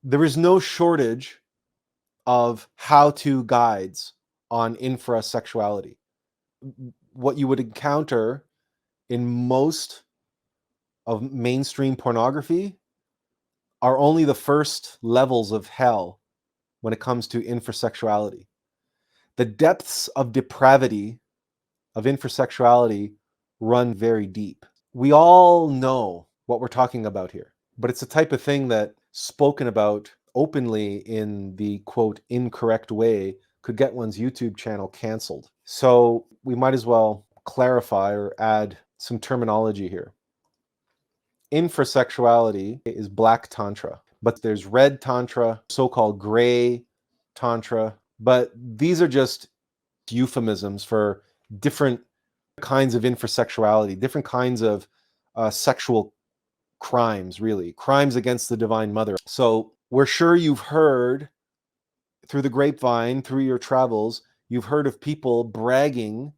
There is no shortage of how-to guides on infra-sexuality. What you would encounter in most of mainstream pornography are only the first levels of hell when it comes to infrasexuality. The depths of depravity of infrasexuality run very deep. We all know what we're talking about here, but it's the type of thing that spoken about openly in the quote incorrect way could get one's YouTube channel canceled. So we might as well clarify or add some terminology here. Infrasexuality is black Tantra, but there's red Tantra, so-called gray Tantra, but these are just euphemisms for different kinds of infrasexuality, different kinds of sexual crimes, really, crimes against the Divine Mother. So we're sure you've heard through the grapevine, through your travels, you've heard of people bragging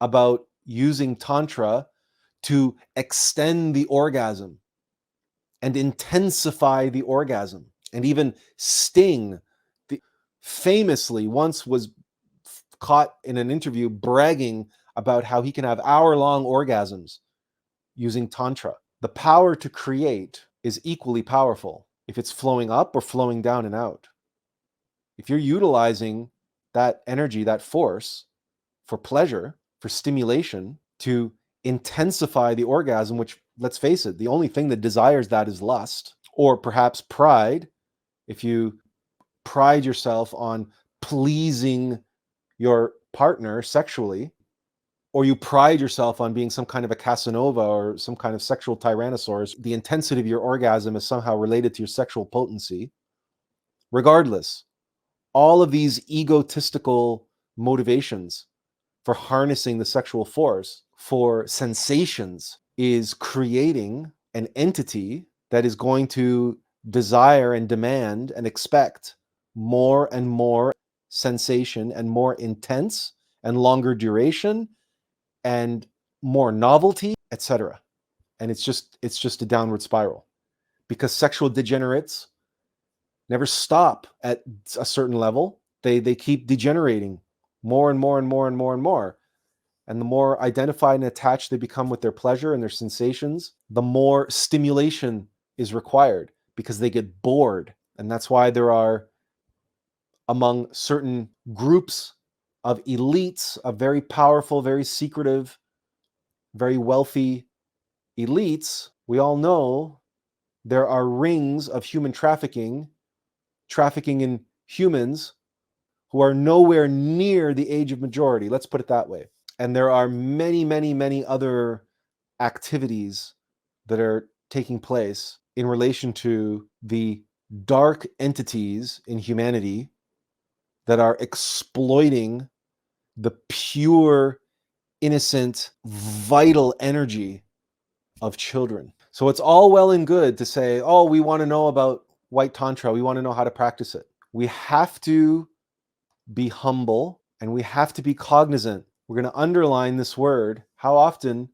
about using Tantra to extend the orgasm and intensify the orgasm and even sting. Famously once was caught in an interview bragging about how he can have hour-long orgasms using Tantra. The power to create is equally powerful if it's flowing up or flowing down and out. If you're utilizing that energy, that force, for pleasure, for stimulation, to intensify the orgasm, which, let's face it, the only thing that desires that is lust, or perhaps pride. If you pride yourself on pleasing your partner sexually, or you pride yourself on being some kind of a Casanova or some kind of sexual tyrannosaurus, the intensity of your orgasm is somehow related to your sexual potency. Regardless, all of these egotistical motivations for harnessing the sexual force for sensations is creating an entity that is going to desire and demand and expect more and more sensation and more intense and longer duration and more novelty, etc. And it's just a downward spiral, because sexual degenerates never stop at a certain level. They keep degenerating more and more and more and more and more. And the more identified and attached they become with their pleasure and their sensations, the more stimulation is required, because they get bored. And that's why there are, among certain groups of elites, of very powerful, very secretive, very wealthy elites, we all know there are rings of human trafficking in humans who are nowhere near the age of majority. Let's put it that way. And there are many, many, many other activities that are taking place in relation to the dark entities in humanity that are exploiting the pure, innocent, vital energy of children. So it's all well and good to say, oh, we want to know about white Tantra. We want to know how to practice it. We have to be humble and we have to be cognizant. We're going to underline this word. How often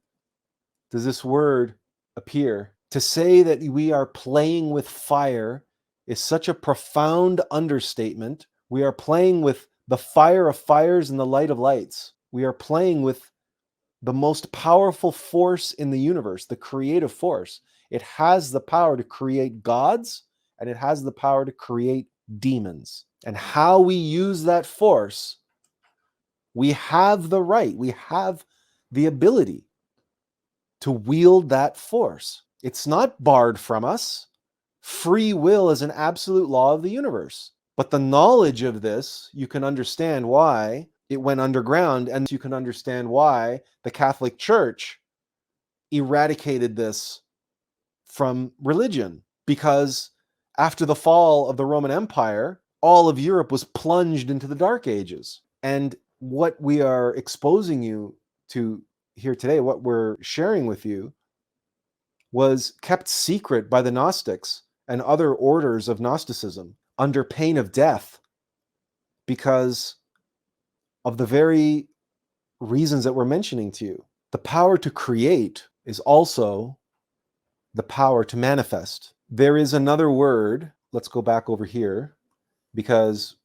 does this word appear? To say that we are playing with fire is such a profound understatement. We are playing with the fire of fires and the light of lights. We are playing with the most powerful force in the universe, the creative force. It has the power to create gods, and it has the power to create demons. And how we use that force, we have the right, we have the ability to wield that force. It's not barred from us. Free will is an absolute law of the universe. But the knowledge of this, you can understand why it went underground, and you can understand why the Catholic Church eradicated this from religion. Because after the fall of the Roman Empire, all of Europe was plunged into the Dark Ages. And what we are exposing you to here today, what we're sharing with you, was kept secret by the Gnostics and other orders of Gnosticism under pain of death, because of the very reasons that we're mentioning to you. The power to create is also the power to manifest. There is another word let's go back over here, because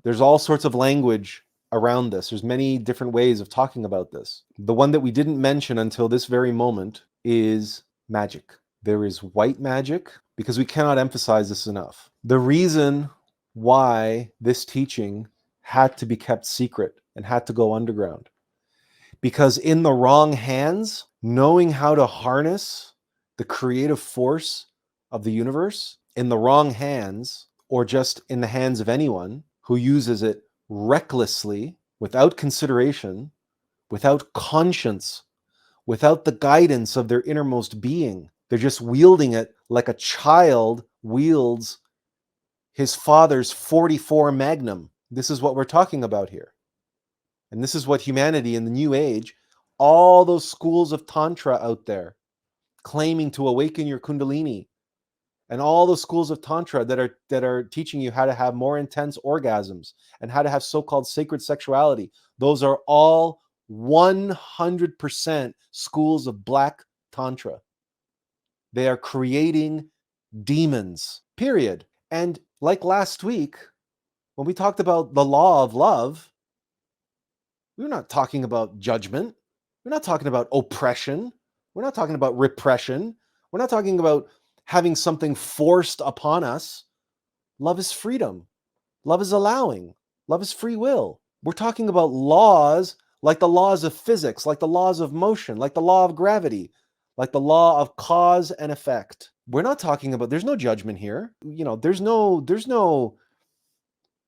there's all sorts of language around this. There's many different ways of talking about this. The one that we didn't mention until this very moment is magic. There is white magic, because we cannot emphasize this enough. The reason why this teaching had to be kept secret and had to go underground, because in the wrong hands, knowing how to harness the creative force of the universe in the wrong hands, or just in the hands of anyone who uses it recklessly, without consideration, without conscience, without the guidance of their innermost being. They're just wielding it like a child wields his father's 44 Magnum. This is what we're talking about here. And this is what humanity in the New Age, all those schools of Tantra out there claiming to awaken your Kundalini, and all those schools of Tantra that are teaching you how to have more intense orgasms and how to have so-called sacred sexuality, those are all 100% schools of Black Tantra. They are creating demons, period. And like last week, when we talked about the law of love, we're not talking about judgment. We're not talking about oppression. We're not talking about repression. We're not talking about having something forced upon us. Love is freedom. Love is allowing. Love is free will. We're talking about laws like the laws of physics, like the laws of motion, like the law of gravity, like the law of cause and effect. We're not talking about, there's no judgment here. You know, there's no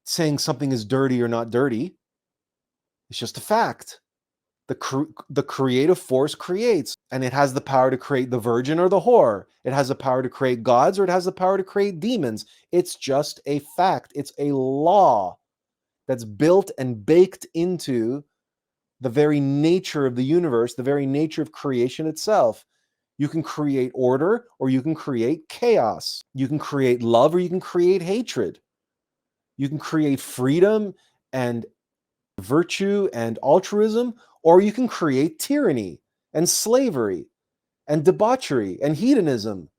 saying something is dirty or not dirty. It's just a fact. The creative force creates, and it has the power to create the virgin or the whore. It has the power to create gods, or it has the power to create demons. It's just a fact. It's a law that's built and baked into the very nature of the universe, the very nature of creation itself. You can create order, or you can create chaos. You can create love, or you can create hatred. You can create freedom and virtue and altruism, or you can create tyranny and slavery and debauchery and hedonism.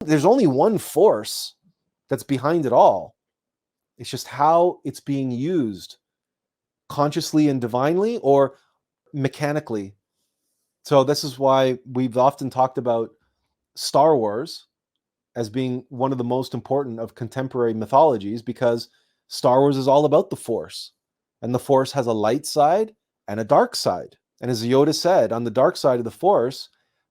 There's only one force that's behind it all. It's just how it's being used, consciously and divinely, or mechanically. So this is why we've often talked about Star Wars as being one of the most important of contemporary mythologies, because Star Wars is all about the Force. And the Force has a light side and a dark side. And as Yoda said, on the dark side of the Force,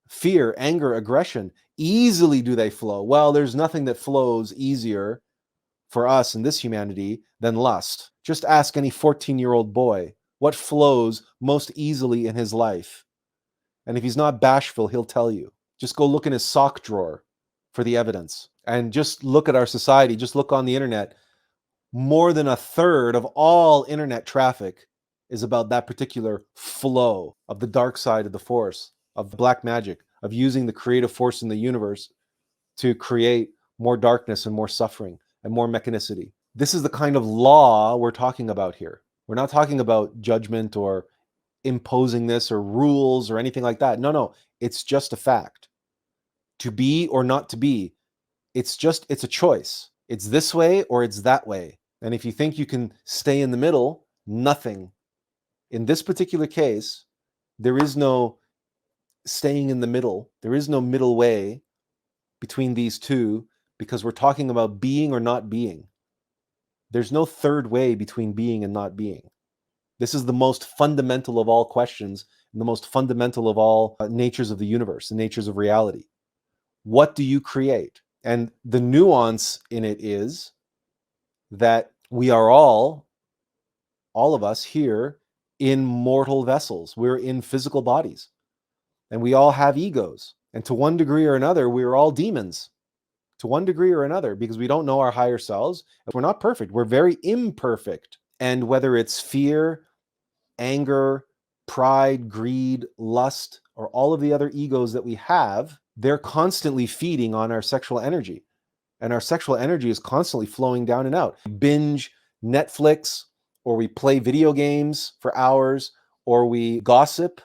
fear, anger, aggression, easily do they flow. Well, there's nothing that flows easier for us in this humanity than lust. Just ask any 14-year-old boy what flows most easily in his life. And if he's not bashful, he'll tell you. Just go look in his sock drawer for the evidence. And just look at our society. Just look on the internet. More than a third of all internet traffic is about that particular flow of the dark side of the Force, of black magic, of using the creative force in the universe to create more darkness and more suffering and more mechanicity. This is the kind of law we're talking about here. We're not talking about judgment or imposing this or rules or anything like that. No, it's just a fact. To be or not to be, it's a choice. It's this way or it's that way. And if you think you can stay in the middle, nothing. In this particular case, there is no staying in the middle. There is no middle way between these two, because we're talking about being or not being. There's no third way between being and not being. This is the most fundamental of all questions, and the most fundamental of all natures of the universe, the natures of reality. What do you create? And the nuance in it is that we are all of us here, in mortal vessels. We're in physical bodies, and we all have egos. And to one degree or another, we're all demons, to one degree or another, because we don't know our higher selves. We're not perfect. We're very imperfect. And whether it's fear, anger, pride, greed, lust, or all of the other egos that we have, they're constantly feeding on our sexual energy. And our sexual energy is constantly flowing down and out. Binge Netflix, or we play video games for hours, or we gossip,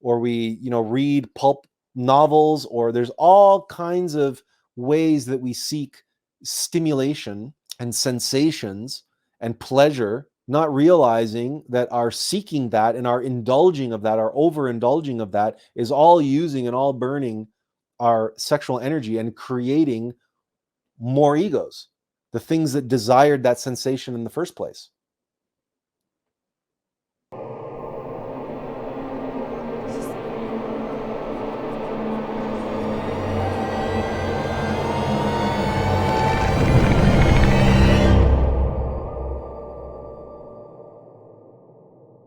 or we, read pulp novels, or there's all kinds of ways that we seek stimulation and sensations and pleasure, not realizing that our seeking that and our indulging of that, our overindulging of that, is all using and all burning our sexual energy and creating more egos, the things that desired that sensation in the first place.